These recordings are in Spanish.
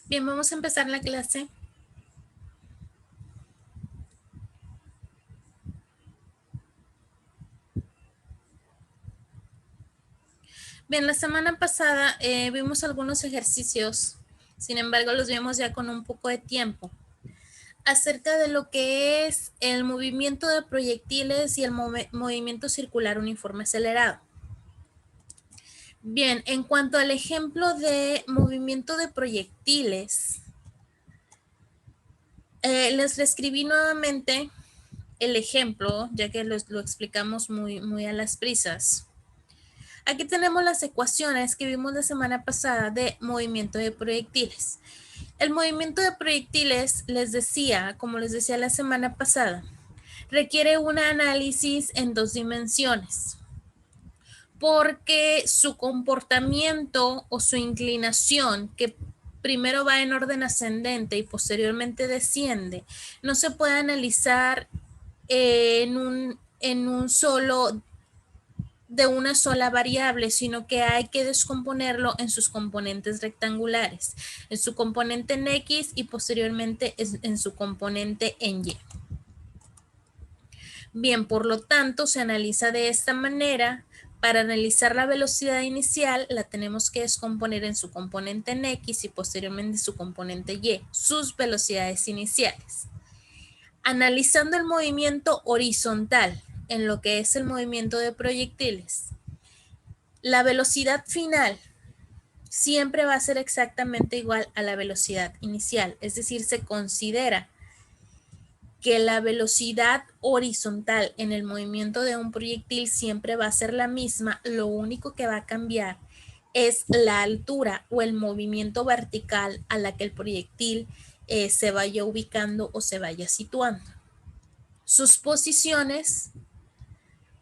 Bien, vamos a empezar la clase. Bien, la semana pasada vimos algunos ejercicios, sin embargo los vimos ya con un poco de tiempo, acerca de lo que es el movimiento de proyectiles y el movimiento circular uniforme acelerado. Bien, en cuanto al ejemplo de movimiento de proyectiles, les reescribí nuevamente el ejemplo, ya que lo explicamos muy a las prisas. Aquí tenemos las ecuaciones que vimos la semana pasada de movimiento de proyectiles. El movimiento de proyectiles, les decía, como les decía la semana pasada, requiere un análisis en 2 dimensiones, porque su comportamiento o su inclinación, que primero va en orden ascendente y posteriormente desciende, no se puede analizar en un solo de una sola variable, sino que hay que descomponerlo en sus componentes rectangulares, en su componente en X y posteriormente en su componente en Y. Bien, por lo tanto, se analiza de esta manera. Para analizar la velocidad inicial, la tenemos que descomponer en su componente en X y posteriormente en su componente Y, sus velocidades iniciales. Analizando el movimiento horizontal, en lo que es el movimiento de proyectiles, la velocidad final siempre va a ser exactamente igual a la velocidad inicial, es decir, se considera que la velocidad horizontal en el movimiento de un proyectil siempre va a ser la misma, lo único que va a cambiar es la altura o el movimiento vertical a la que el proyectil se vaya ubicando o se vaya situando. Sus posiciones,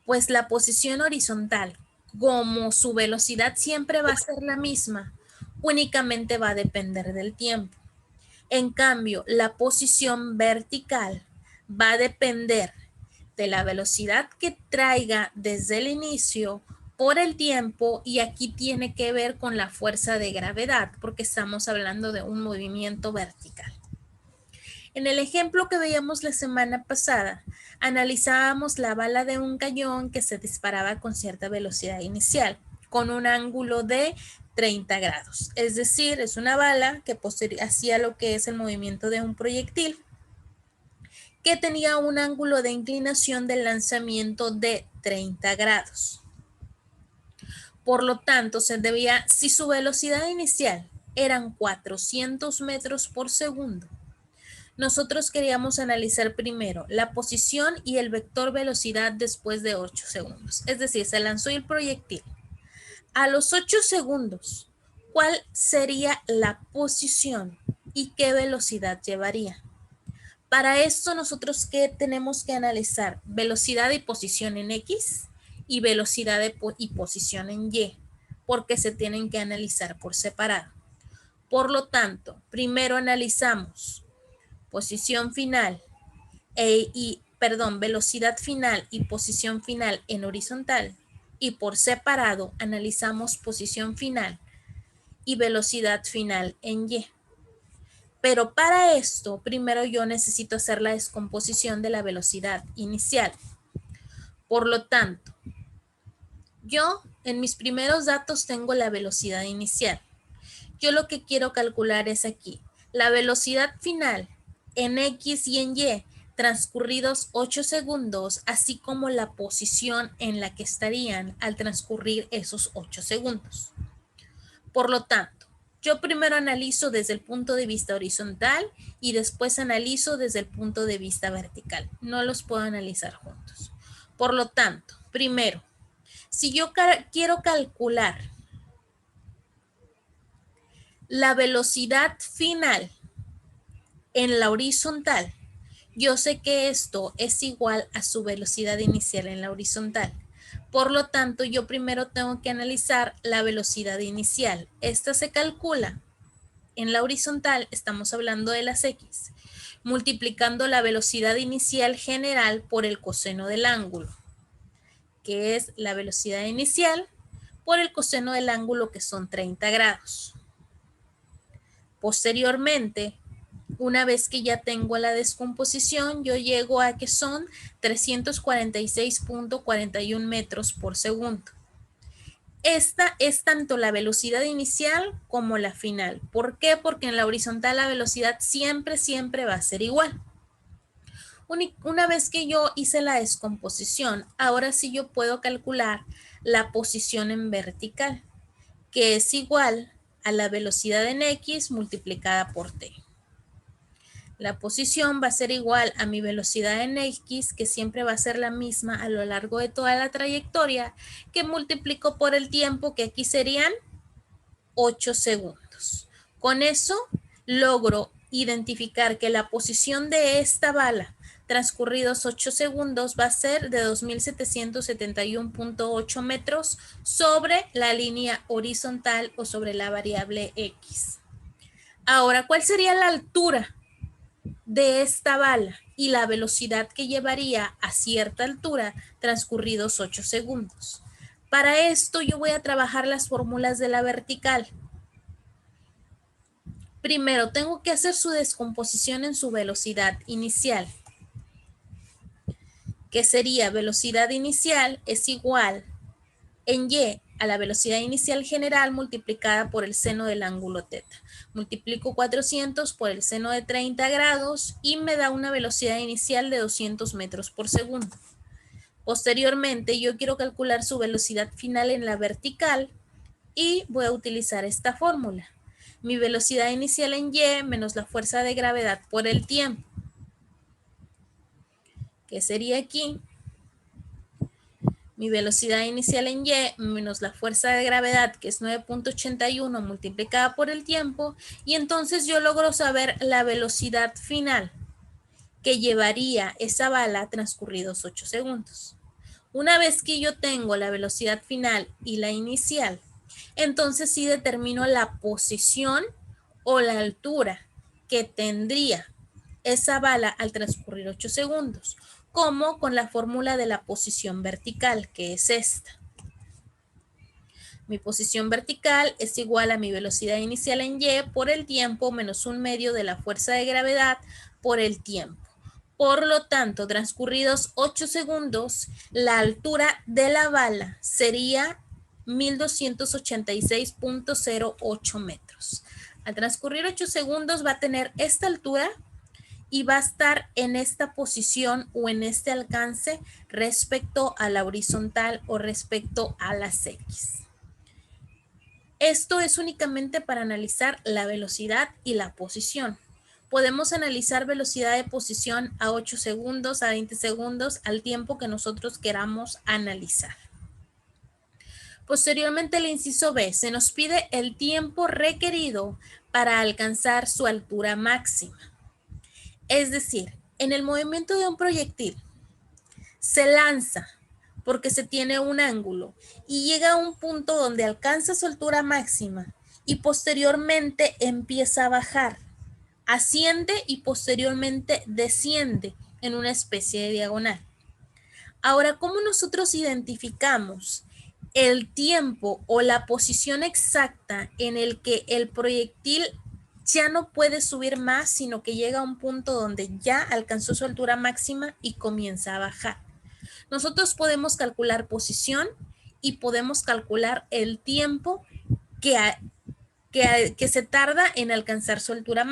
pues la posición horizontal, como su velocidad siempre va a ser la misma, únicamente va a depender del tiempo. En cambio, la posición vertical va a depender de la velocidad que traiga desde el inicio por el tiempo, y aquí tiene que ver con la fuerza de gravedad, porque estamos hablando de un movimiento vertical. En el ejemplo que veíamos la semana pasada, analizábamos la bala de un cañón que se disparaba con cierta velocidad inicial, con un ángulo de 30 grados. Es decir, es una bala que hacía lo que es el movimiento de un proyectil, que tenía un ángulo de inclinación del lanzamiento de 30 grados. Por lo tanto, si su velocidad inicial eran 400 metros por segundo, nosotros queríamos analizar primero la posición y el vector velocidad después de 8 segundos. Es decir, se lanzó el proyectil. A los 8 segundos, ¿cuál sería la posición y qué velocidad llevaría? Para esto nosotros, ¿qué tenemos que analizar? Velocidad y posición en X y velocidad y posición en Y, porque se tienen que analizar por separado. Por lo tanto, primero analizamos posición final velocidad final y posición final en horizontal, y por separado analizamos posición final y velocidad final en Y. Pero para esto, primero yo necesito hacer la descomposición de la velocidad inicial. Por lo tanto, yo en mis primeros datos tengo la velocidad inicial. Yo lo que quiero calcular es aquí la velocidad final en X y en Y transcurridos 8 segundos, así como la posición en la que estarían al transcurrir esos 8 segundos. Por lo tanto, yo primero analizo desde el punto de vista horizontal y después analizo desde el punto de vista vertical. No los puedo analizar juntos. Por lo tanto, primero, si yo quiero calcular la velocidad final en la horizontal, yo sé que esto es igual a su velocidad inicial en la horizontal. Por lo tanto, yo primero tengo que analizar la velocidad inicial. Esta se calcula en la horizontal, estamos hablando de las X, multiplicando la velocidad inicial general por el coseno del ángulo, que es la velocidad inicial por el coseno del ángulo, que son 30 grados. Posteriormente, una vez que ya tengo la descomposición, yo llego a que son 346.41 metros por segundo. Esta es tanto la velocidad inicial como la final. ¿Por qué? Porque en la horizontal la velocidad siempre va a ser igual. Una vez que yo hice la descomposición, ahora sí yo puedo calcular la posición en vertical, que es igual a la velocidad en X multiplicada por T. La posición va a ser igual a mi velocidad en X, que siempre va a ser la misma a lo largo de toda la trayectoria, que multiplico por el tiempo, que aquí serían 8 segundos. Con eso logro identificar que la posición de esta bala transcurridos 8 segundos va a ser de 2.771.8 metros sobre la línea horizontal o sobre la variable X. Ahora, ¿cuál sería la altura de esta bala y la velocidad que llevaría a cierta altura transcurridos 8 segundos? Para esto yo voy a trabajar las fórmulas de la vertical. Primero, tengo que hacer su descomposición en su velocidad inicial, que sería velocidad inicial es igual en Y a la velocidad inicial general multiplicada por el seno del ángulo teta. Multiplico 400 por el seno de 30 grados y me da una velocidad inicial de 200 metros por segundo. Posteriormente, yo quiero calcular su velocidad final en la vertical y voy a utilizar esta fórmula. Mi velocidad inicial en Y menos la fuerza de gravedad por el tiempo, que sería aquí mi velocidad inicial en Y menos la fuerza de gravedad, que es 9.81 multiplicada por el tiempo, y entonces yo logro saber la velocidad final que llevaría esa bala transcurridos 8 segundos. Una vez que yo tengo la velocidad final y la inicial, entonces sí determino la posición o la altura que tendría esa bala al transcurrir 8 segundos, como con la fórmula de la posición vertical, que es esta. Mi posición vertical es igual a mi velocidad inicial en Y por el tiempo menos 1/2 de la fuerza de gravedad por el tiempo. Por lo tanto, transcurridos 8 segundos, la altura de la bala sería 1286.08 metros. Al transcurrir 8 segundos va a tener esta altura y va a estar en esta posición o en este alcance respecto a la horizontal o respecto a las X. Esto es únicamente para analizar la velocidad y la posición. Podemos analizar velocidad de posición a 8 segundos, a 20 segundos, al tiempo que nosotros queramos analizar. Posteriormente, el inciso B, se nos pide el tiempo requerido para alcanzar su altura máxima. Es decir, en el movimiento de un proyectil, se lanza porque se tiene un ángulo y llega a un punto donde alcanza su altura máxima y posteriormente empieza a bajar, asciende y posteriormente desciende en una especie de diagonal. Ahora, ¿cómo nosotros identificamos el tiempo o la posición exacta en el que el proyectil ya no puede subir más, sino que llega a un punto donde ya alcanzó su altura máxima y comienza a bajar? Nosotros podemos calcular posición y podemos calcular el tiempo que se tarda en alcanzar su altura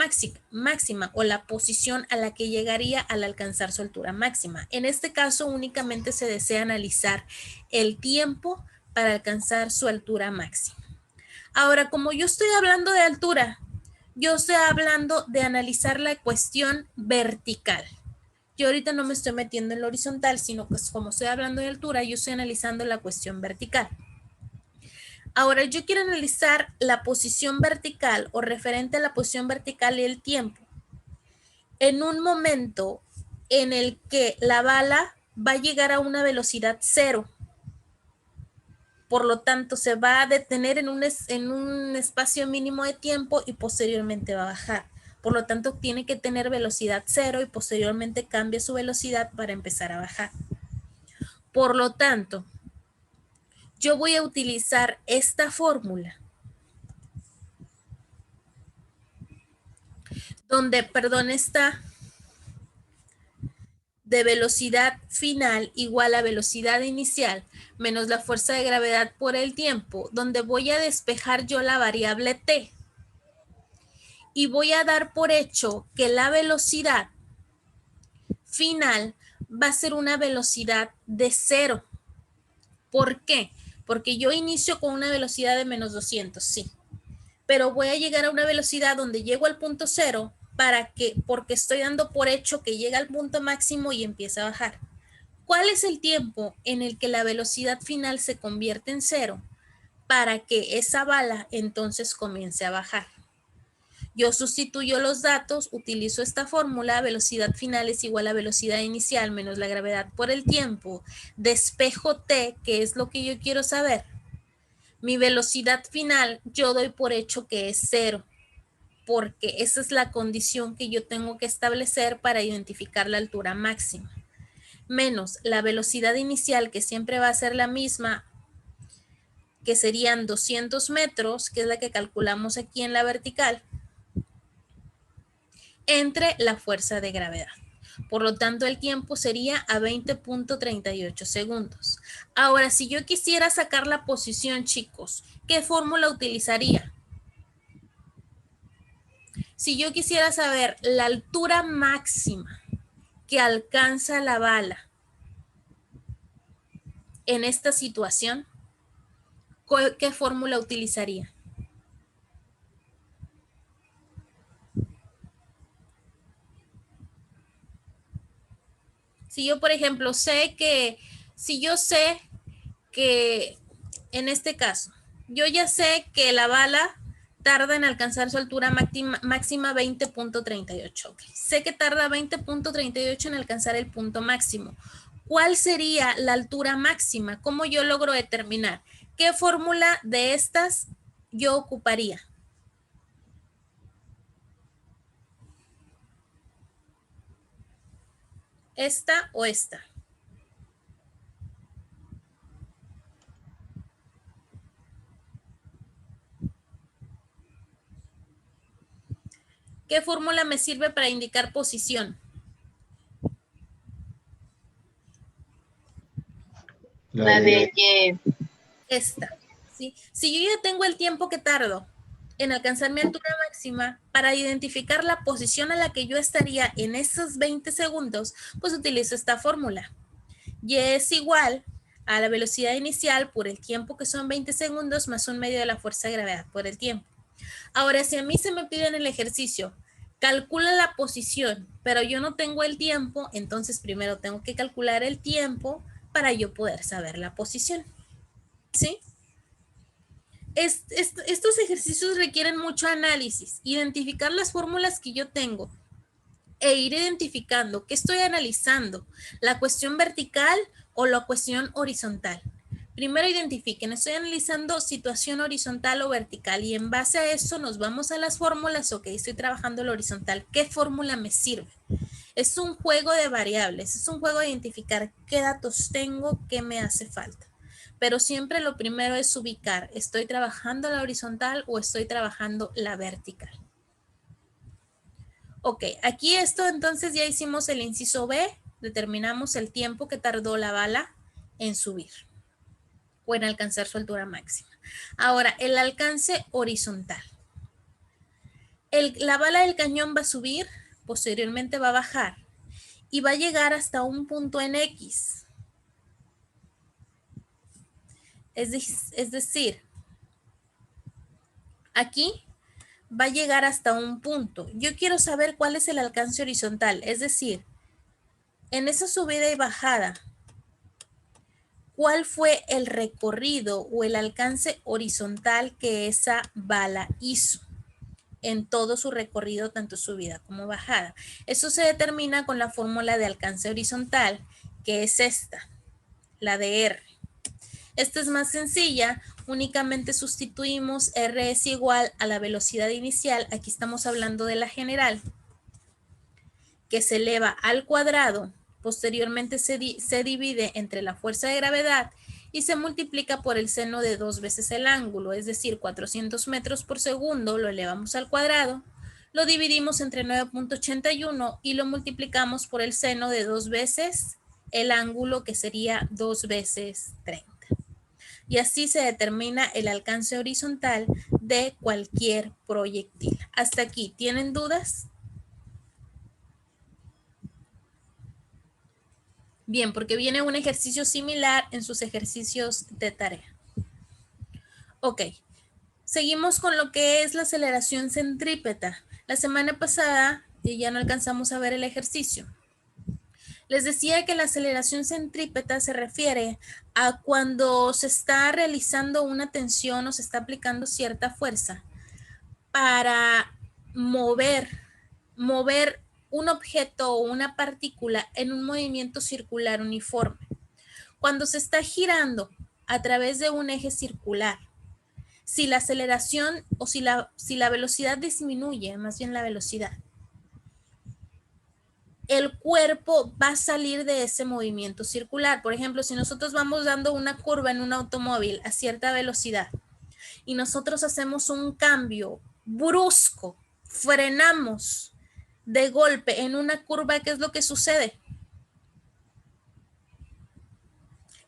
máxima o la posición a la que llegaría al alcanzar su altura máxima. En este caso únicamente se desea analizar el tiempo para alcanzar su altura máxima. Ahora, como yo estoy hablando de altura, yo estoy hablando de analizar la cuestión vertical. Yo ahorita no me estoy metiendo en lo horizontal, sino que como estoy hablando de altura, yo estoy analizando la cuestión vertical. Ahora, yo quiero analizar la posición vertical o referente a la posición vertical y el tiempo. En un momento en el que la bala va a llegar a una velocidad cero, por lo tanto se va a detener en un espacio mínimo de tiempo y posteriormente va a bajar. Por lo tanto, tiene que tener velocidad cero y posteriormente cambia su velocidad para empezar a bajar. Por lo tanto, yo voy a utilizar esta fórmula donde, perdón, está de velocidad final igual a velocidad inicial menos la fuerza de gravedad por el tiempo, donde voy a despejar yo la variable t y voy a dar por hecho que la velocidad final va a ser una velocidad de 0. ¿Por qué? Porque yo inicio con una velocidad de menos 200, sí, pero voy a llegar a una velocidad donde llego al punto 0 porque estoy dando por hecho que llega al punto máximo y empieza a bajar. ¿Cuál es el tiempo en el que la velocidad final se convierte en 0 para que esa bala entonces comience a bajar? Yo sustituyo los datos, utilizo esta fórmula, velocidad final es igual a velocidad inicial menos la gravedad por el tiempo, despejo t, que es lo que yo quiero saber. Mi velocidad final yo doy por hecho que es 0, porque esa es la condición que yo tengo que establecer para identificar la altura máxima, menos la velocidad inicial, que siempre va a ser la misma, que serían 200 metros, que es la que calculamos aquí en la vertical, entre la fuerza de gravedad. Por lo tanto, el tiempo sería a 20.38 segundos. Ahora, si yo quisiera sacar la posición, chicos, ¿qué fórmula utilizaría? Si yo quisiera saber la altura máxima que alcanza la bala en esta situación, ¿qué fórmula utilizaría? Si yo, por ejemplo, si yo sé que en este caso, yo ya sé que la bala tarda en alcanzar su altura máxima 20.38. Okay. Sé que tarda 20.38 en alcanzar el punto máximo. ¿Cuál sería la altura máxima? ¿Cómo yo logro determinar? ¿Qué fórmula de estas yo ocuparía? ¿Esta o esta? ¿Qué fórmula me sirve para indicar posición? La de que... Esta, ¿sí? Si yo ya tengo el tiempo que tardo en alcanzar mi altura máxima, para identificar la posición a la que yo estaría en esos 20 segundos, pues utilizo esta fórmula. Y es igual a la velocidad inicial por el tiempo, que son 20 segundos, más un medio de la fuerza de gravedad por el tiempo. Ahora, si a mí se me pide en el ejercicio, calcula la posición, pero yo no tengo el tiempo, entonces primero tengo que calcular el tiempo para yo poder saber la posición. ¿Sí? Estos ejercicios requieren mucho análisis, identificar las fórmulas que yo tengo e ir identificando qué estoy analizando, la cuestión vertical o la cuestión horizontal. Primero identifiquen, estoy analizando situación horizontal o vertical y en base a eso nos vamos a las fórmulas. Ok, estoy trabajando la horizontal, ¿qué fórmula me sirve? Es un juego de variables, es un juego de identificar qué datos tengo, qué me hace falta. Pero siempre lo primero es ubicar, ¿estoy trabajando la horizontal o estoy trabajando la vertical? Ok, aquí esto entonces ya hicimos el inciso B, determinamos el tiempo que tardó la bala en subir o en alcanzar su altura máxima. Ahora, el alcance horizontal. La bala del cañón va a subir, posteriormente va a bajar y va a llegar hasta un punto en X. Es decir, aquí va a llegar hasta un punto. Yo quiero saber cuál es el alcance horizontal, es decir, en esa subida y bajada, ¿cuál fue el recorrido o el alcance horizontal que esa bala hizo en todo su recorrido, tanto subida como bajada? Eso se determina con la fórmula de alcance horizontal, que es esta, la de R. Esta es más sencilla, únicamente sustituimos R es igual a la velocidad inicial, aquí estamos hablando de la general, que se eleva al cuadrado, posteriormente se divide entre la fuerza de gravedad y se multiplica por el seno de 2 veces el ángulo, es decir, 400 metros por segundo, lo elevamos al cuadrado, lo dividimos entre 9.81 y lo multiplicamos por el seno de 2 veces el ángulo, que sería 2 veces 30. Y así se determina el alcance horizontal de cualquier proyectil. Hasta aquí, ¿tienen dudas? Bien, porque viene un ejercicio similar en sus ejercicios de tarea. Ok, seguimos con lo que es la aceleración centrípeta. La semana pasada ya no alcanzamos a ver el ejercicio. Les decía que la aceleración centrípeta se refiere a cuando se está realizando una tensión o se está aplicando cierta fuerza para mover un objeto o una partícula en un movimiento circular uniforme. Cuando se está girando a través de un eje circular, si la aceleración o si la velocidad disminuye, más bien la velocidad, el cuerpo va a salir de ese movimiento circular. Por ejemplo, si nosotros vamos dando una curva en un automóvil a cierta velocidad y nosotros hacemos un cambio brusco, frenamos de golpe en una curva, ¿qué es lo que sucede?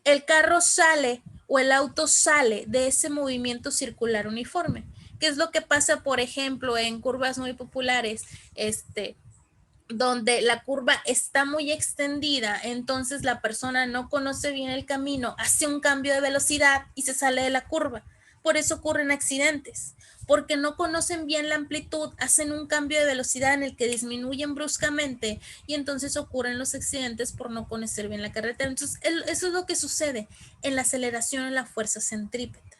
El carro sale o el auto sale de ese movimiento circular uniforme. ¿Qué es lo que pasa, por ejemplo, en curvas muy populares? Donde la curva está muy extendida, entonces la persona no conoce bien el camino, hace un cambio de velocidad y se sale de la curva. Por eso ocurren accidentes, porque no conocen bien la amplitud, hacen un cambio de velocidad en el que disminuyen bruscamente y entonces ocurren los accidentes por no conocer bien la carretera. Entonces, eso es lo que sucede en la aceleración en la fuerza centrípeta.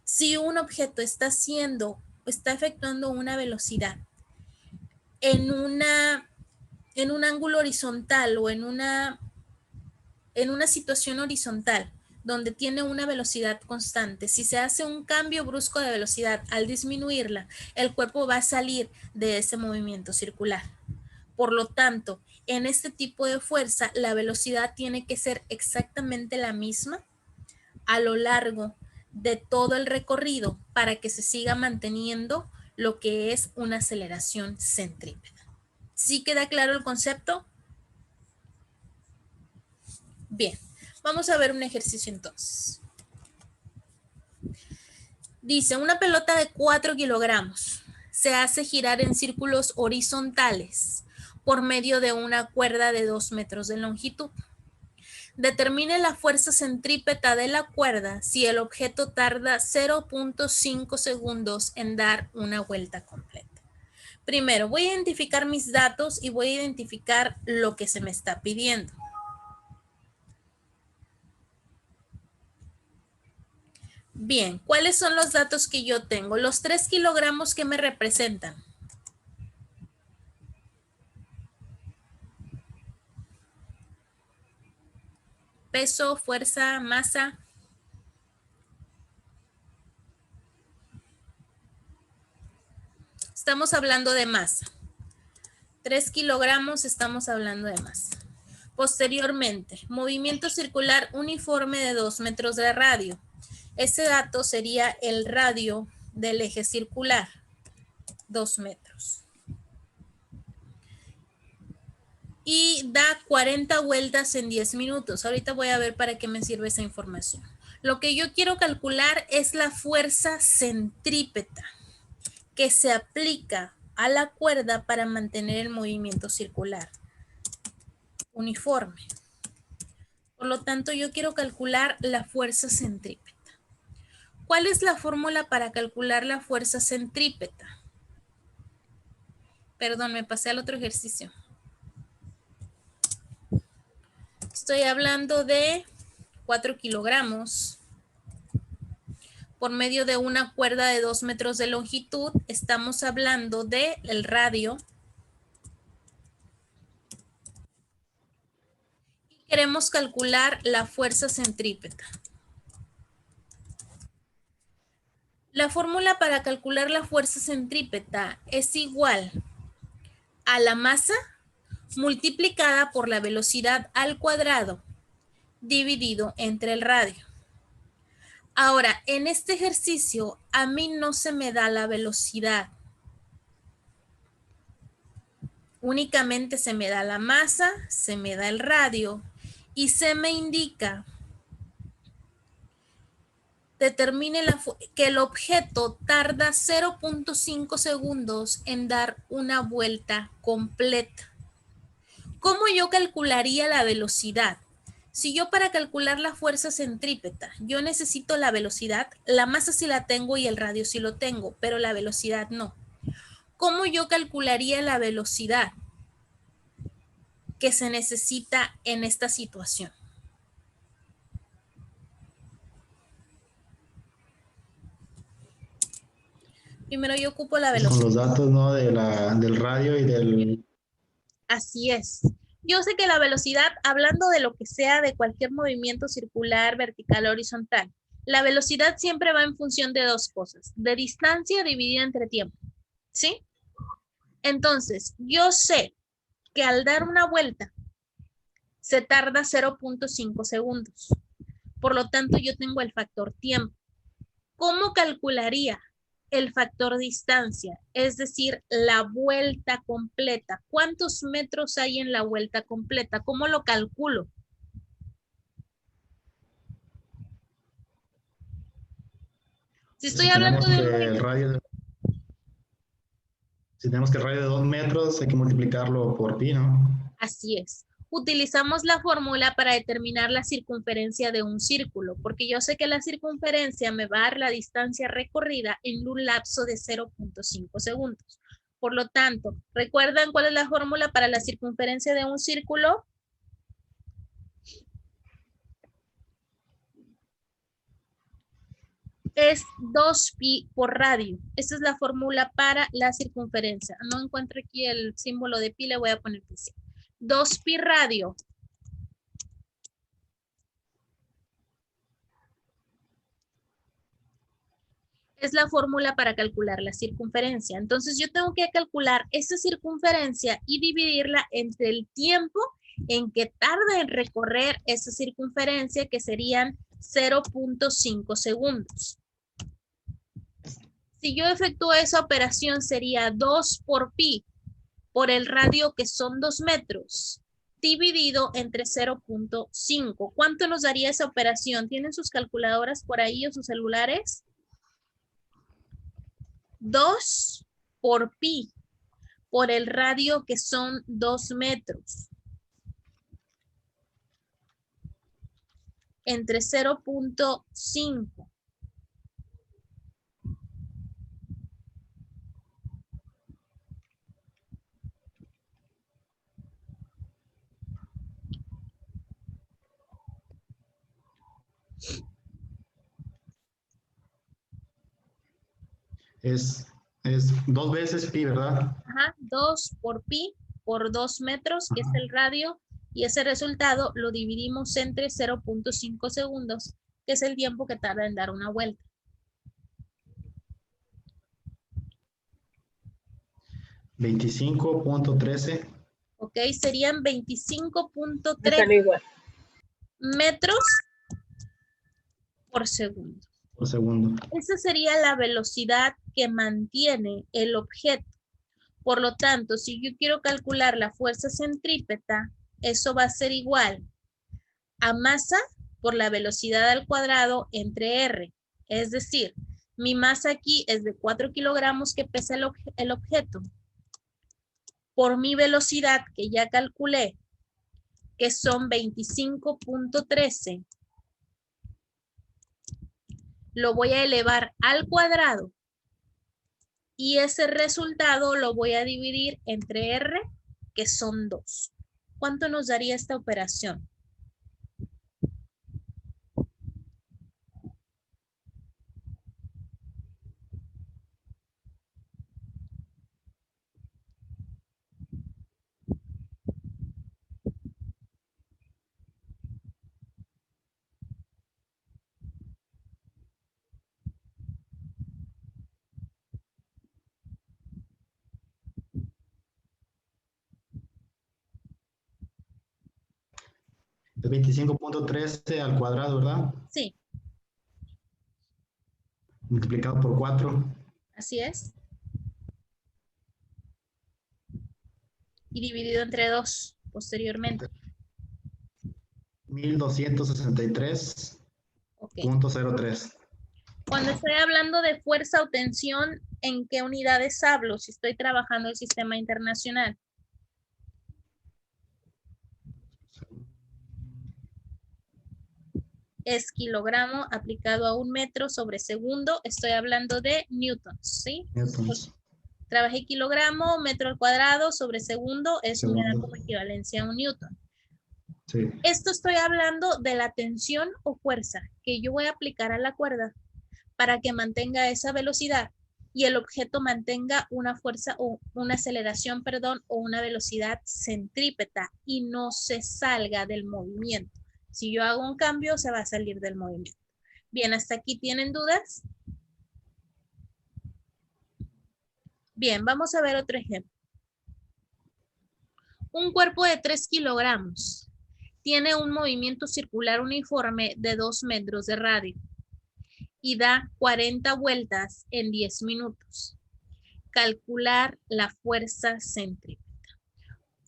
Si un objeto está efectuando una velocidad en un ángulo horizontal o en una situación horizontal donde tiene una velocidad constante, si se hace un cambio brusco de velocidad al disminuirla, el cuerpo va a salir de ese movimiento circular. Por lo tanto, en este tipo de fuerza, la velocidad tiene que ser exactamente la misma a lo largo de todo el recorrido para que se siga manteniendo lo que es una aceleración centrípeta. ¿Sí queda claro el concepto? Bien, vamos a ver un ejercicio entonces. Dice, una pelota de 4 kilogramos se hace girar en círculos horizontales por medio de una cuerda de 2 metros de longitud. Determine la fuerza centrípeta de la cuerda si el objeto tarda 0.5 segundos en dar una vuelta completa. Primero, voy a identificar mis datos y voy a identificar lo que se me está pidiendo. Bien, ¿cuáles son los datos que yo tengo? Los 3 kilogramos que me representan. Peso, fuerza, masa. Estamos hablando de masa. 3 kilogramos, estamos hablando de masa. Posteriormente, movimiento circular uniforme de 2 metros de radio. Ese dato sería el radio del eje circular, 2 metros. Y da 40 vueltas en 10 minutos. Ahorita voy a ver para qué me sirve esa información. Lo que yo quiero calcular es la fuerza centrípeta que se aplica a la cuerda para mantener el movimiento circular uniforme. Por lo tanto, yo quiero calcular la fuerza centrípeta. ¿Cuál es la fórmula para calcular la fuerza centrípeta? Perdón, me pasé al otro ejercicio. Estoy hablando de 4 kilogramos por medio de una cuerda de 2 metros de longitud. Estamos hablando del radio. Y queremos calcular la fuerza centrípeta. La fórmula para calcular la fuerza centrípeta es igual a la masa multiplicada por la velocidad al cuadrado dividido entre el radio. Ahora, en este ejercicio a mí no se me da la velocidad. únicamente se me da la masa, se me da el radio y se me indica, determine que el objeto tarda 0.5 segundos en dar una vuelta completa. ¿Cómo yo calcularía la velocidad? Si yo para calcular la fuerza centrípeta, yo necesito la velocidad, la masa sí la tengo y el radio sí lo tengo, pero la velocidad no. ¿Cómo yo calcularía la velocidad que se necesita en esta situación? Primero yo ocupo la velocidad. Con los datos, ¿no? Del radio y del... Así es. Yo sé que la velocidad, hablando de lo que sea, de cualquier movimiento circular, vertical, horizontal, la velocidad siempre va en función de dos cosas, de distancia dividida entre tiempo, ¿sí? Entonces, yo sé que al dar una vuelta se tarda 0.5 segundos. Por lo tanto, yo tengo el factor tiempo. ¿Cómo calcularía el factor distancia? Es decir, la vuelta completa. ¿Cuántos metros hay en la vuelta completa? ¿Cómo lo calculo? Si estoy hablando de un radio, si tenemos que el radio de 2 metros, hay que multiplicarlo por pi, ¿no? Así es. Utilizamos la fórmula para determinar la circunferencia de un círculo, porque yo sé que la circunferencia me va a dar la distancia recorrida en un lapso de 0.5 segundos. Por lo tanto, ¿recuerdan cuál es la fórmula para la circunferencia de un círculo? Es 2pi por radio. Esa es la fórmula para la circunferencia. No encuentro aquí el símbolo de pi, le voy a poner pi. 2pi radio es la fórmula para calcular la circunferencia. Entonces yo tengo que calcular esa circunferencia y dividirla entre el tiempo en que tarda en recorrer esa circunferencia, que serían 0.5 segundos. Si yo efectúo esa operación, sería 2 por pi por el radio, que son 2 metros, dividido entre 0.5. ¿Cuánto nos daría esa operación? ¿Tienen sus calculadoras por ahí o sus celulares? 2 por pi por el radio, que son 2 metros, entre 0.5. Es 2 veces pi, ¿verdad? Ajá, 2 por pi por 2 metros, que es el radio, y ese resultado lo dividimos entre 0.5 segundos, que es el tiempo que tarda en dar una vuelta. 25.13. Ok, serían 25.3 metros por segundo. Por segundo. Esa sería la velocidad que mantiene el objeto. Por lo tanto, si yo quiero calcular la fuerza centrípeta, eso va a ser igual a masa por la velocidad al cuadrado entre R. Es decir, mi masa aquí es de 4 kilogramos que pesa el objeto. Por mi velocidad, que ya calculé, que son 25.13, lo voy a elevar al cuadrado y ese resultado lo voy a dividir entre R, que son 2. ¿Cuánto nos daría esta operación? Es 25.13 al cuadrado, ¿verdad? Sí. Multiplicado por 4. Así es. y dividido entre 2 posteriormente. 1263.03. Ok. Cuando Ok. estoy hablando de fuerza o tensión, ¿en qué unidades hablo? Si estoy trabajando el sistema internacional. Es kilogramo aplicado a 1 metro sobre segundo. Estoy hablando de newtons, ¿sí? Newtons. Trabajé kilogramo, metro al cuadrado sobre segundo. Eso me da Segundo. como equivalencia a 1 newton. Sí. Esto estoy hablando de la tensión o fuerza que yo voy a aplicar a la cuerda para que mantenga esa velocidad y el objeto mantenga una fuerza o una aceleración, perdón, o una velocidad centrípeta y no se salga del movimiento. Si yo hago un cambio, se va a salir del movimiento. Bien, ¿hasta aquí tienen dudas? Bien, vamos a ver otro ejemplo. Un cuerpo de 3 kilogramos tiene un movimiento circular uniforme de 2 metros de radio y da 40 vueltas en 10 minutos. Calcular la fuerza centrípeta.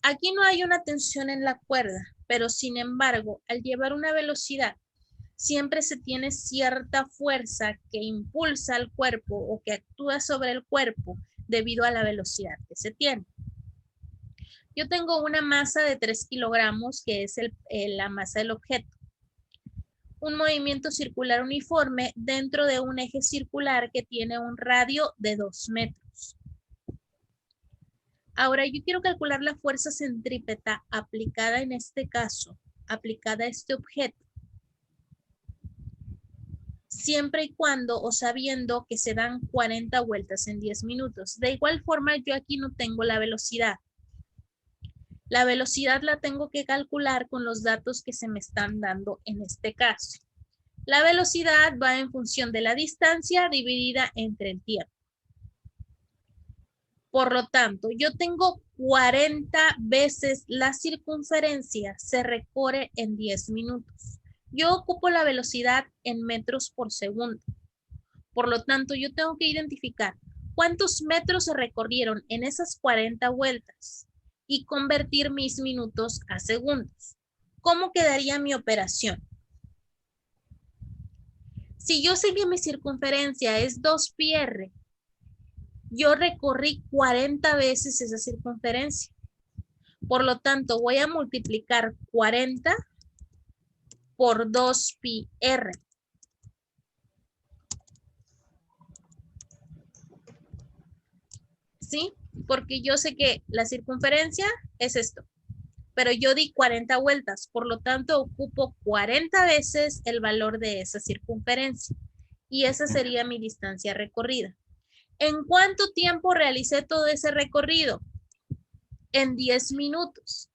Aquí no hay una tensión en la cuerda, pero sin embargo, al llevar una velocidad, siempre se tiene cierta fuerza que impulsa al cuerpo o que actúa sobre el cuerpo debido a la velocidad que se tiene. Yo tengo una masa de 3 kilogramos, que es la masa del objeto. Un movimiento circular uniforme dentro de un eje circular que tiene un radio de 2 metros. Ahora yo quiero calcular la fuerza centrípeta aplicada en este caso, aplicada a este objeto, siempre y cuando o sabiendo que se dan 40 vueltas en 10 minutos. De igual forma, yo aquí no tengo la velocidad. La velocidad la tengo que calcular con los datos que se me están dando en este caso. La velocidad va en función de la distancia dividida entre el tiempo. Por lo tanto, yo tengo 40 veces la circunferencia, se recorre en 10 minutos. Yo ocupo la velocidad en metros por segundo. Por lo tanto, yo tengo que identificar cuántos metros se recorrieron en esas 40 vueltas y convertir mis minutos a segundos. ¿Cómo quedaría mi operación? Si yo sé que mi circunferencia es 2πr, yo recorrí 40 veces esa circunferencia. Por lo tanto, voy a multiplicar 40 por 2πr. ¿Sí? Porque yo sé que la circunferencia es esto, pero yo di 40 vueltas, por lo tanto ocupo 40 veces el valor de esa circunferencia y esa sería mi distancia recorrida. ¿En cuánto tiempo realicé todo ese recorrido? En 10 minutos.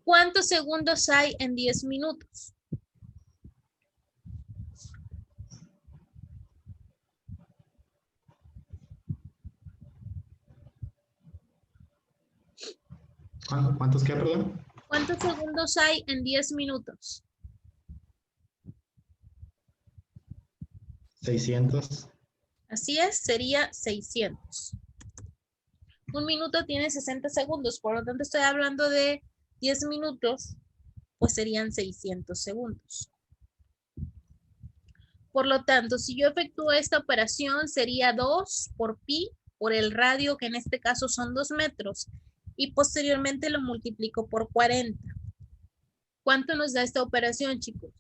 ¿Cuántos segundos hay en 10 minutos? ¿Cuántos qué, perdón? ¿Cuántos segundos hay en 10 minutos? 600. Así es, sería 600. Un minuto tiene 60 segundos, por lo tanto estoy hablando de 10 minutos, pues serían 600 segundos. Por lo tanto, si yo efectúo esta operación, sería 2 por pi, por el radio, que en este caso son 2 metros, y posteriormente lo multiplico por 40. ¿Cuánto nos da esta operación, chicos?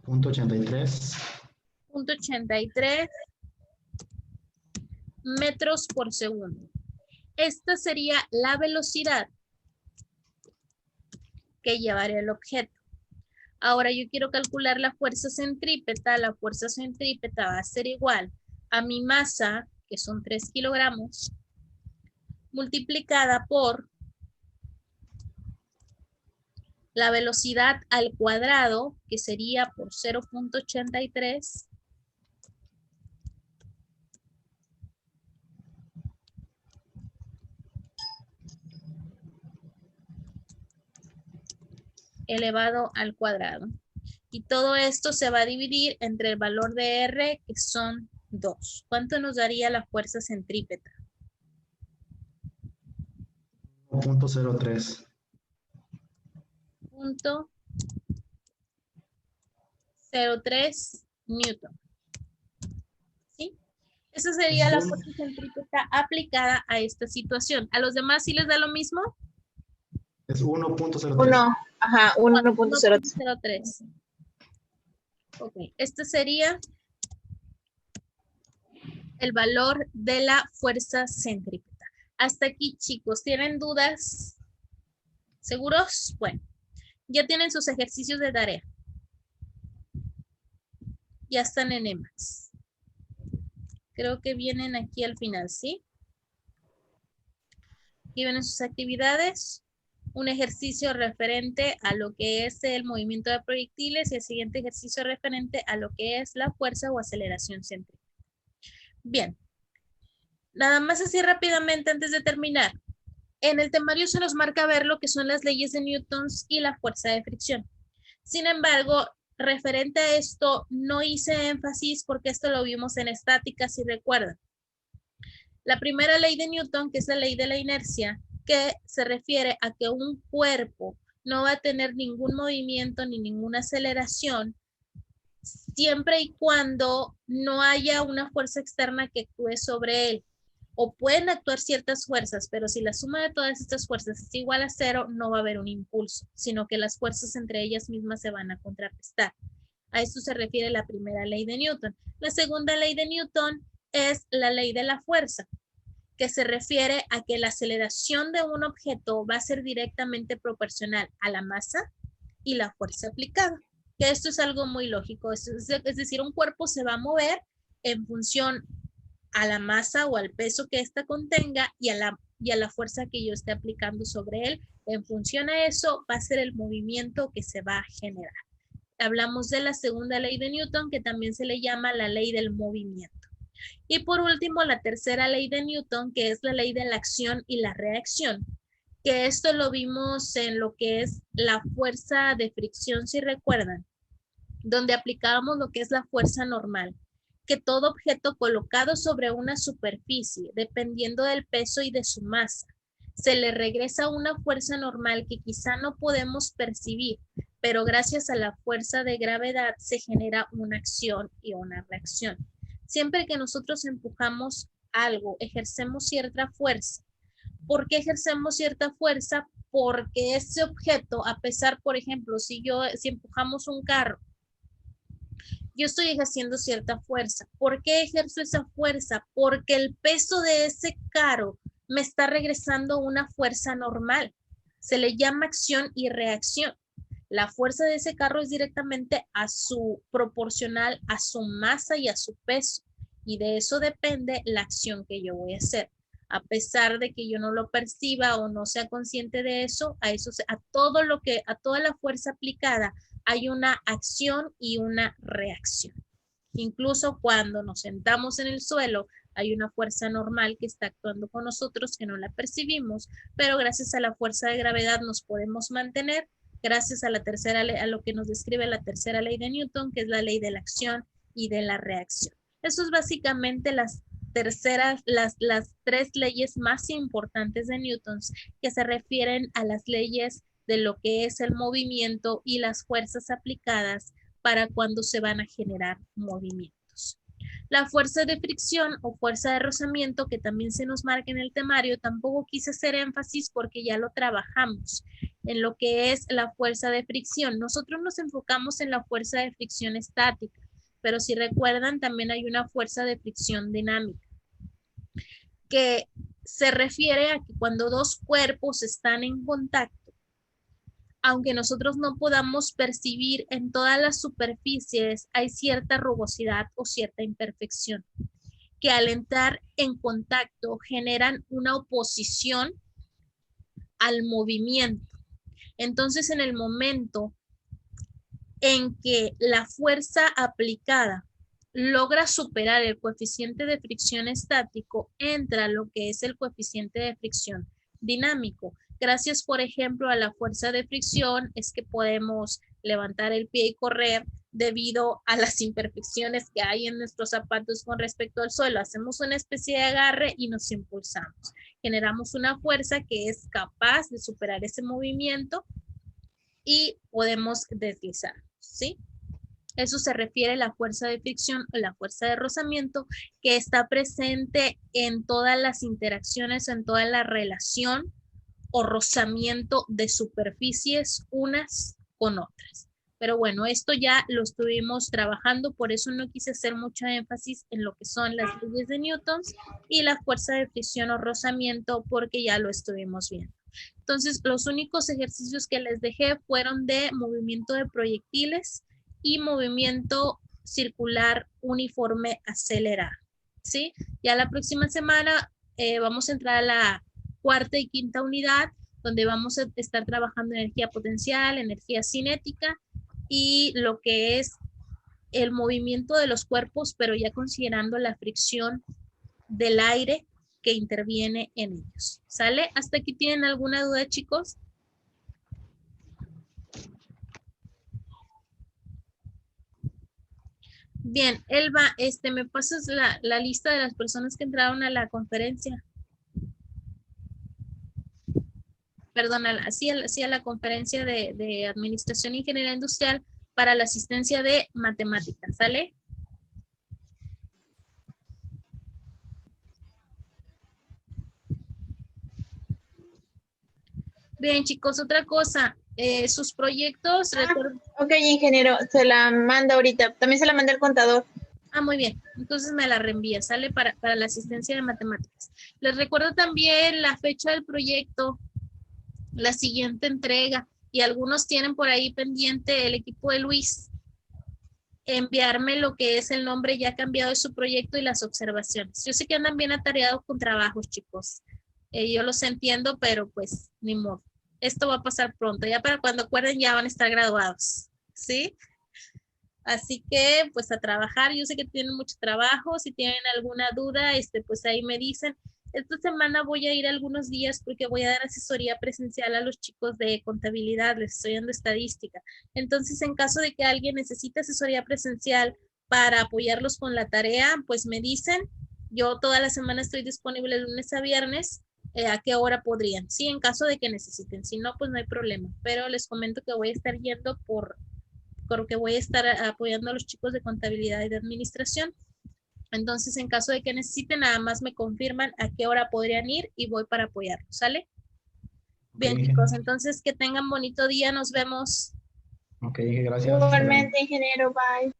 .83. 0.83 metros por segundo. Esta sería la velocidad que llevaría el objeto. Ahora yo quiero calcular la fuerza centrípeta. La fuerza centrípeta va a ser igual a mi masa, que son 3 kilogramos, multiplicada por la velocidad al cuadrado, que sería por 0.83, elevado al cuadrado. Y todo esto se va a dividir entre el valor de R, que son 2. ¿Cuánto nos daría la fuerza centrípeta? 1.03. 0.03 Newton. ¿Sí? Esa sería la fuerza centrípeta aplicada a esta situación. ¿A los demás sí les da lo mismo? Es 1.03. 1.03. 1.03. Ok, este sería el valor de la fuerza centrípeta. Hasta aquí, chicos, ¿tienen dudas? ¿Seguros? Bueno, ya tienen sus ejercicios de tarea. Ya están en EMAX. Creo que vienen aquí al final, ¿sí? Aquí vienen sus actividades. Un ejercicio referente a lo que es el movimiento de proyectiles y el siguiente ejercicio referente a lo que es la fuerza o aceleración centrípeta. Bien. Nada más así rápidamente antes de terminar. En el temario se nos marca ver lo que son las leyes de Newton y la fuerza de fricción. Sin embargo, referente a esto, no hice énfasis porque esto lo vimos en estática, si recuerdan. La primera ley de Newton, que es la ley de la inercia, que se refiere a que un cuerpo no va a tener ningún movimiento ni ninguna aceleración siempre y cuando no haya una fuerza externa que actúe sobre él. O pueden actuar ciertas fuerzas, pero si la suma de todas estas fuerzas es igual a 0, no va a haber un impulso, sino que las fuerzas entre ellas mismas se van a contrarrestar. A esto se refiere la primera ley de Newton. La segunda ley de Newton es la ley de la fuerza, que se refiere a que la aceleración de un objeto va a ser directamente proporcional a la masa y la fuerza aplicada. Que esto es algo muy lógico, es decir, un cuerpo se va a mover en función a la masa o al peso que ésta contenga y a la fuerza que yo esté aplicando sobre él. En función a eso va a ser el movimiento que se va a generar. Hablamos de la segunda ley de Newton, que también se le llama la ley del movimiento. Y por último, la tercera ley de Newton, que es la ley de la acción y la reacción, que esto lo vimos en lo que es la fuerza de fricción, si recuerdan, donde aplicábamos lo que es la fuerza normal, que todo objeto colocado sobre una superficie, dependiendo del peso y de su masa, se le regresa una fuerza normal que quizá no podemos percibir, pero gracias a la fuerza de gravedad se genera una acción y una reacción. Siempre que nosotros empujamos algo, ejercemos cierta fuerza. ¿Por qué ejercemos cierta fuerza? Porque ese objeto, a pesar, por ejemplo, si empujamos un carro, yo estoy ejerciendo cierta fuerza. ¿Por qué ejerzo esa fuerza? Porque el peso de ese carro me está regresando una fuerza normal. Se le llama acción y reacción. La fuerza de ese carro es directamente proporcional a su masa y a su peso. Y de eso depende la acción que yo voy a hacer. A pesar de que yo no lo perciba o no sea consciente de eso, a toda la fuerza aplicada hay una acción y una reacción. Incluso cuando nos sentamos en el suelo, hay una fuerza normal que está actuando con nosotros que no la percibimos, pero gracias a la fuerza de gravedad nos podemos mantener, gracias a a lo que nos describe la tercera ley de Newton, que es la ley de la acción y de la reacción. Eso es básicamente las tres leyes más importantes de Newton, que se refieren a las leyes de lo que es el movimiento y las fuerzas aplicadas para cuando se van a generar movimientos. La fuerza de fricción o fuerza de rozamiento, que también se nos marca en el temario, tampoco quise hacer énfasis porque ya lo trabajamos en lo que es la fuerza de fricción. Nosotros nos enfocamos en la fuerza de fricción estática, pero si recuerdan también hay una fuerza de fricción dinámica, que se refiere a que cuando dos cuerpos están en contacto, aunque nosotros no podamos percibir en todas las superficies, hay cierta rugosidad o cierta imperfección, que al entrar en contacto generan una oposición al movimiento. Entonces, en el momento en que la fuerza aplicada logra superar el coeficiente de fricción estático, entra lo que es el coeficiente de fricción dinámico. Gracias, por ejemplo, a la fuerza de fricción es que podemos levantar el pie y correr debido a las imperfecciones que hay en nuestros zapatos con respecto al suelo. Hacemos una especie de agarre y nos impulsamos. Generamos una fuerza que es capaz de superar ese movimiento y podemos deslizar, ¿sí? Eso se refiere a la fuerza de fricción o la fuerza de rozamiento que está presente en todas las interacciones, en toda la relación o rozamiento de superficies unas con otras. Pero bueno, esto ya lo estuvimos trabajando, por eso no quise hacer mucho énfasis en lo que son las leyes de Newton y la fuerza de fricción o rozamiento porque ya lo estuvimos viendo. Entonces, los únicos ejercicios que les dejé fueron de movimiento de proyectiles y movimiento circular uniforme acelerado, ¿sí? Ya la próxima semana vamos a entrar a la cuarta y quinta unidad, donde vamos a estar trabajando energía potencial, energía cinética y lo que es el movimiento de los cuerpos, pero ya considerando la fricción del aire que interviene en ellos. ¿Sale? ¿Hasta aquí tienen alguna duda, chicos? Bien, Elba, ¿me pasas la lista de las personas que entraron a la conferencia? Perdón, sí a la conferencia de Administración e Ingeniería Industrial para la asistencia de matemáticas, ¿sale? Bien, chicos, otra cosa, sus proyectos... Ok, ingeniero, se la manda ahorita. También se la manda el contador. Ah, muy bien. Entonces me la reenvía, ¿sale? Para la asistencia de matemáticas. Les recuerdo también la fecha del proyecto, la siguiente entrega, y algunos tienen por ahí pendiente el equipo de Luis, enviarme lo que es el nombre ya cambiado de su proyecto y las observaciones. Yo sé que andan bien atareados con trabajos, chicos. Yo los entiendo, pero pues ni modo. Esto va a pasar pronto. Ya para cuando acuerden ya van a estar graduados, ¿sí? Así que, pues a trabajar. Yo sé que tienen mucho trabajo. Si tienen alguna duda, pues ahí me dicen. Esta semana voy a ir algunos días porque voy a dar asesoría presencial a los chicos de contabilidad. Les estoy dando estadística. Entonces, en caso de que alguien necesite asesoría presencial para apoyarlos con la tarea, pues me dicen. Yo toda la semana estoy disponible de lunes a viernes. ¿A qué hora podrían? Sí, en caso de que necesiten. Si no, pues no hay problema. Pero les comento que voy a estar yendo porque voy a estar apoyando a los chicos de contabilidad y de administración. Entonces, en caso de que necesiten, nada más me confirman a qué hora podrían ir y voy para apoyarlos, ¿sale? Bien, chicos, entonces que tengan bonito día, nos vemos. Ok, gracias. Igualmente, ingeniero, bye.